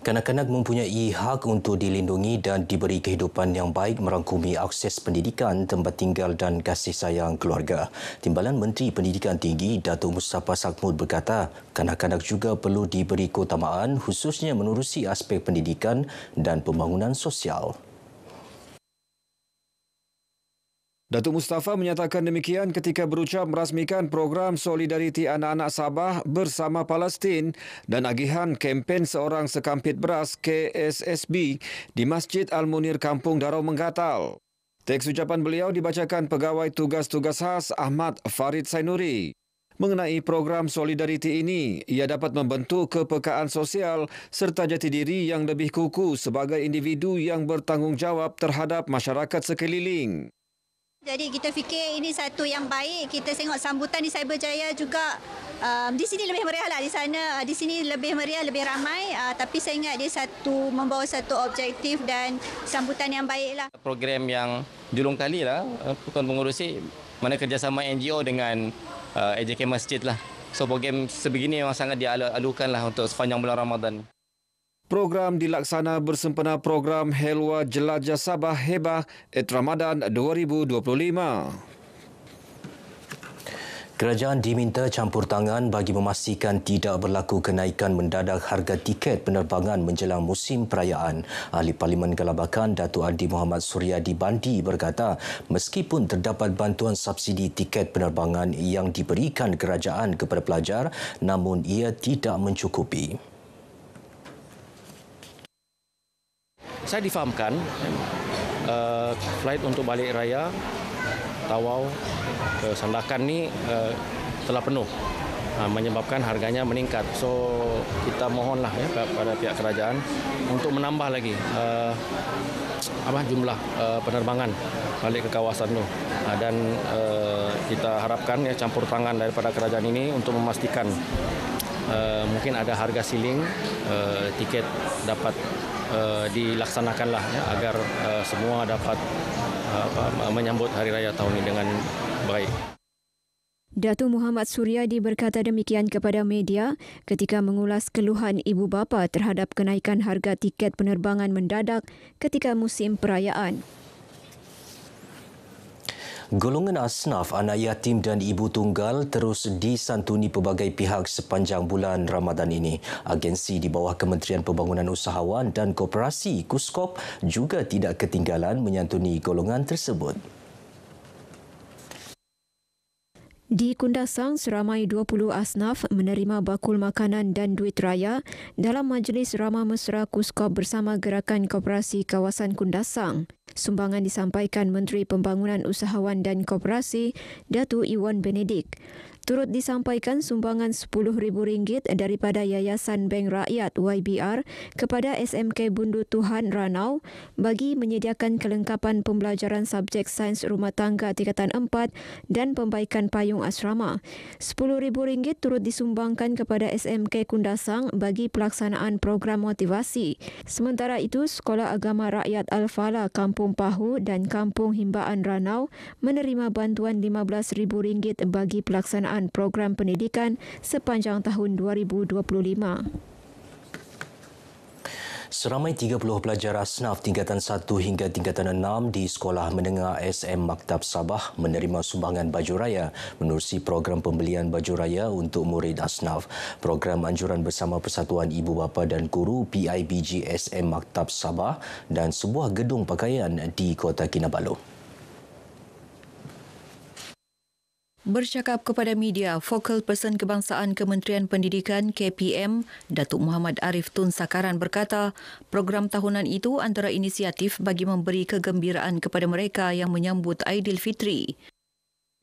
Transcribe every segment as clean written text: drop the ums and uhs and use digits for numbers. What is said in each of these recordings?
Kanak-kanak mempunyai hak untuk dilindungi dan diberi kehidupan yang baik merangkumi akses pendidikan, tempat tinggal dan kasih sayang keluarga. Timbalan Menteri Pendidikan Tinggi Datuk Mustafa Sakhmud berkata, kanak-kanak juga perlu diberi keutamaan khususnya menerusi aspek pendidikan dan pembangunan sosial. Datuk Mustafa menyatakan demikian ketika berucap merasmikan program Solidariti Anak-Anak Sabah bersama Palestin dan agihan kempen Seorang Sekampit Beras KSSB di Masjid Al-Munir Kampung Darau Menggatal. Teks ucapan beliau dibacakan Pegawai Tugas-Tugas Khas Ahmad Farid Sainuri. Mengenai program Solidariti ini, ia dapat membentuk kepekaan sosial serta jati diri yang lebih kukuh sebagai individu yang bertanggungjawab terhadap masyarakat sekeliling. Jadi kita fikir ini satu yang baik. Kita tengok sambutan di Cyberjaya juga di sini lebih meriah lah. Di sini lebih meriah, lebih ramai. Tapi saya ingat dia membawa satu objektif dan sambutan yang baik lah. Program yang julung kali lah, Tuan Pengurusi mana kerjasama NGO dengan AJK Masjid lah. So program sebegini memang sangat dialu-alukan lah untuk sepanjang bulan Ramadan. Program dilaksana bersempena program Helwa Jelajah Sabah Hebah Eid Ramadan 2025. Kerajaan diminta campur tangan bagi memastikan tidak berlaku kenaikan mendadak harga tiket penerbangan menjelang musim perayaan. Ahli Parlimen Galabakan Datuk Adi Muhammad Suryadi Bandi berkata, meskipun terdapat bantuan subsidi tiket penerbangan yang diberikan kerajaan kepada pelajar, namun ia tidak mencukupi. Saya difahamkan flight untuk balik raya Tawau ke Sandakan ni telah penuh, menyebabkan harganya meningkat. So kita mohonlah pada pihak kerajaan untuk menambah lagi jumlah penerbangan balik ke kawasan itu. Dan kita harapkan campur tangan daripada kerajaan ini untuk memastikan mungkin ada harga ceiling tiket dapat dilaksanakanlah agar semua dapat menyambut Hari Raya tahun ini dengan baik. Datuk Muhammad Suryadi berkata demikian kepada media ketika mengulas keluhan ibu bapa terhadap kenaikan harga tiket penerbangan mendadak ketika musim perayaan. Golongan asnaf, anak yatim dan ibu tunggal terus disantuni pelbagai pihak sepanjang bulan Ramadan ini. Agensi di bawah Kementerian Pembangunan Usahawan dan Koperasi KUSKOP juga tidak ketinggalan menyantuni golongan tersebut. Di Kundasang, seramai 20 asnaf menerima bakul makanan dan duit raya dalam Majlis Ramah Mesra KUSKOP bersama Gerakan Koperasi Kawasan Kundasang. Sumbangan disampaikan Menteri Pembangunan Usahawan dan Koperasi, Datuk Iwan Benedik. Turut disampaikan sumbangan RM10,000 daripada Yayasan Bank Rakyat YBR kepada SMK Bundu Tuhan Ranau bagi menyediakan kelengkapan pembelajaran subjek sains rumah tangga tingkatan 4 dan pembaikan payung asrama. RM10,000 turut disumbangkan kepada SMK Kundasang bagi pelaksanaan program motivasi. Sementara itu, Sekolah Agama Rakyat Al-Falah Kampung Pahu dan Kampung Himbaan Ranau menerima bantuan RM15,000 bagi pelaksanaan program pendidikan sepanjang tahun 2025. Seramai 30 pelajar asnaf tingkatan 1 hingga tingkatan 6 di Sekolah Menengah SM Maktab Sabah menerima sumbangan baju raya menerusi program pembelian baju raya untuk murid asnaf. Program anjuran bersama Persatuan Ibu Bapa dan Guru PIBG SM Maktab Sabah dan sebuah gedung pakaian di Kota Kinabalu. Bercakap kepada media, Focal Person Kebangsaan Kementerian Pendidikan KPM, Datuk Muhammad Arif Tun Sakaran berkata, program tahunan itu antara inisiatif bagi memberi kegembiraan kepada mereka yang menyambut Aidilfitri.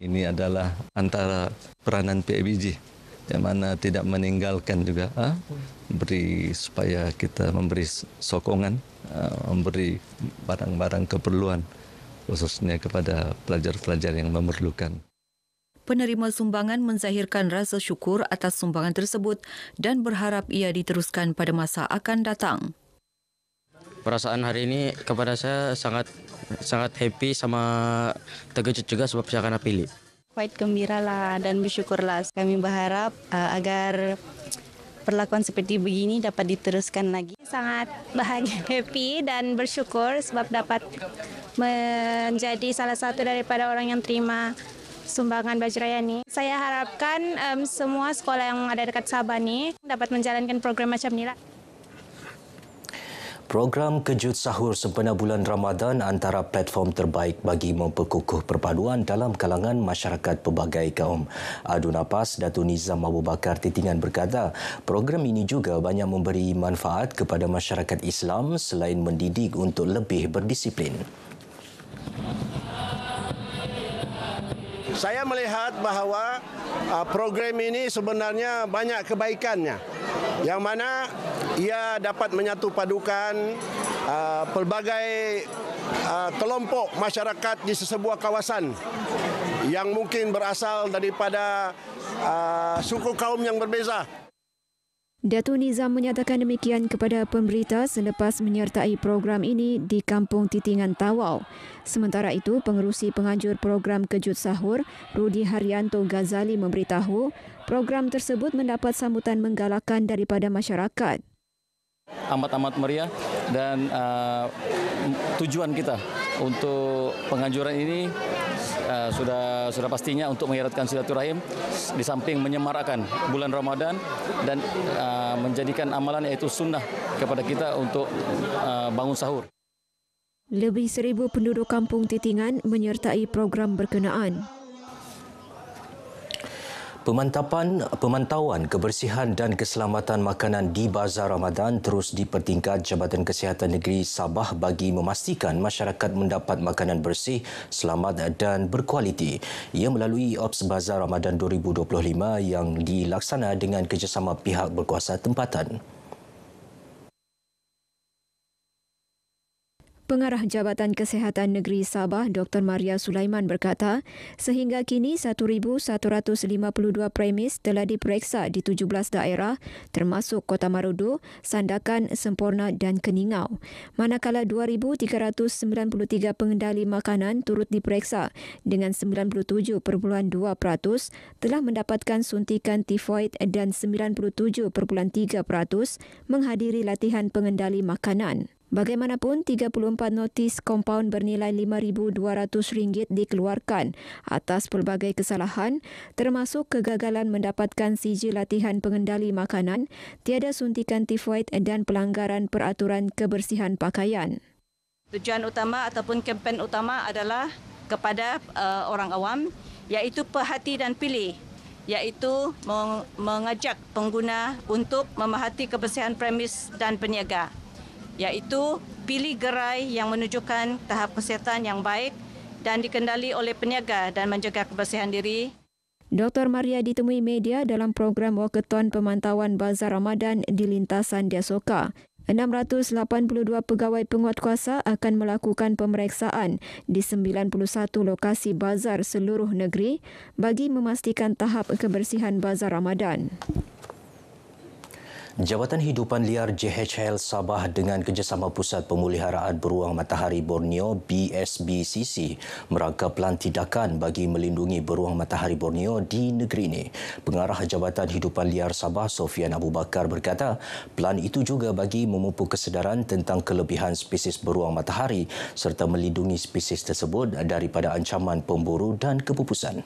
Ini adalah antara peranan PIBG yang mana tidak meninggalkan juga supaya kita memberi sokongan, memberi barang-barang keperluan khususnya kepada pelajar-pelajar yang memerlukan. Penerima sumbangan menzahirkan rasa syukur atas sumbangan tersebut dan berharap ia diteruskan pada masa akan datang. Perasaan hari ini kepada saya sangat happy sama terkejut juga sebab saya akan pilih. Quite gembira lah dan bersyukurlah. Kami berharap agar perlakuan seperti begini dapat diteruskan lagi. Sangat bahagia, happy dan bersyukur sebab dapat menjadi salah satu daripada orang yang terima sumbangan baju raya ni. Saya harapkan semua sekolah yang ada dekat Sabah ni dapat menjalankan program macam ni lah. Program Kejut Sahur sempena bulan Ramadan antara platform terbaik bagi memperkukuh perpaduan dalam kalangan masyarakat pelbagai kaum. Adu Napas Datuk Nizam Abu Bakar Titingan berkata, program ini juga banyak memberi manfaat kepada masyarakat Islam selain mendidik untuk lebih berdisiplin. Saya melihat bahawa program ini sebenarnya banyak kebaikannya, yang mana ia dapat menyatu padukan pelbagai kelompok masyarakat di sesebuah kawasan yang mungkin berasal daripada suku kaum yang berbeza. Datuk Nizam menyatakan demikian kepada pemberita selepas menyertai program ini di Kampung Titingan Tawau. Sementara itu, pengerusi penganjur program Kejut Sahur, Rudi Haryanto Ghazali memberitahu, program tersebut mendapat sambutan menggalakkan daripada masyarakat. Amat-amat meriah dan tujuan kita untuk penganjuran ini sudah pastinya untuk mengeratkan silaturahim di samping menyemarakkan bulan Ramadan dan menjadikan amalan iaitu sunnah kepada kita untuk bangun sahur. Lebih 1,000 penduduk Kampung Titingan menyertai program berkenaan. Pemantauan kebersihan dan keselamatan makanan di Bazar Ramadan terus dipertingkat Jabatan Kesihatan Negeri Sabah bagi memastikan masyarakat mendapat makanan bersih, selamat dan berkualiti. Ia melalui Ops Bazar Ramadan 2025 yang dilaksana dengan kerjasama pihak berkuasa tempatan. Pengarah Jabatan Kesihatan Negeri Sabah, Dr. Maria Sulaiman berkata, sehingga kini 1,152 premis telah diperiksa di 17 daerah termasuk Kota Marudu, Sandakan, Semporna dan Keningau. Manakala 2,393 pengendali makanan turut diperiksa dengan 97.2% telah mendapatkan suntikan tifoid dan 97.3% menghadiri latihan pengendali makanan. Bagaimanapun, 34 notis kompaun bernilai RM5,200 dikeluarkan atas pelbagai kesalahan termasuk kegagalan mendapatkan sijil latihan pengendali makanan, tiada suntikan tifoid dan pelanggaran peraturan kebersihan pakaian. Tujuan utama ataupun kempen utama adalah kepada orang awam, iaitu perhati dan pilih, iaitu mengajak pengguna untuk memerhati kebersihan premis dan peniaga, iaitu pilih gerai yang menunjukkan tahap kesihatan yang baik dan dikendali oleh peniaga dan menjaga kebersihan diri. Dr. Maria ditemui media dalam program walkathon pemantauan Bazar Ramadan di lintasan Diasoka. 682 pegawai penguatkuasa akan melakukan pemeriksaan di 91 lokasi bazar seluruh negeri bagi memastikan tahap kebersihan Bazar Ramadan. Jabatan Hidupan Liar JHL Sabah dengan kerjasama Pusat Pemuliharaan Beruang Matahari Borneo BSBCC merangka pelan tindakan bagi melindungi beruang matahari Borneo di negeri ini. Pengarah Jabatan Hidupan Liar Sabah Sofian Abu Bakar berkata, pelan itu juga bagi memupuk kesedaran tentang kelebihan spesies beruang matahari serta melindungi spesies tersebut daripada ancaman pemburu dan kepupusan.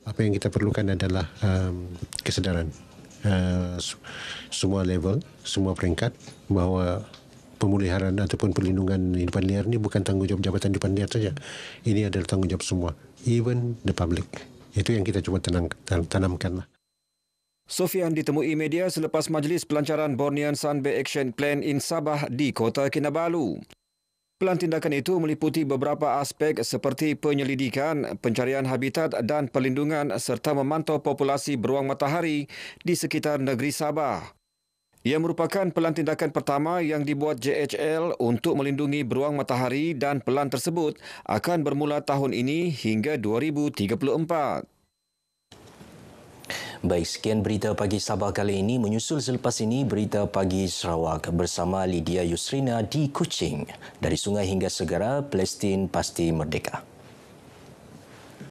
Apa yang kita perlukan adalah kesedaran semua level, semua peringkat bahawa pemeliharaan ataupun perlindungan hidupan liar ini bukan tanggungjawab Jabatan Hidupan Liar saja. Ini adalah tanggungjawab semua, even the public. Itu yang kita cuba tanamkanlah. Sofian ditemui media selepas majlis pelancaran Bornean Sun Bay Action Plan in Sabah di Kota Kinabalu. Pelan tindakan itu meliputi beberapa aspek seperti penyelidikan, pencarian habitat dan perlindungan serta memantau populasi beruang matahari di sekitar negeri Sabah. Ia merupakan pelan tindakan pertama yang dibuat JHL untuk melindungi beruang matahari dan pelan tersebut akan bermula tahun ini hingga 2034. Baik, sekian berita pagi Sabah kali ini. Menyusul selepas ini berita pagi Sarawak bersama Lydia Yusrina di Kuching. Dari sungai hingga segara, Palestin pasti merdeka.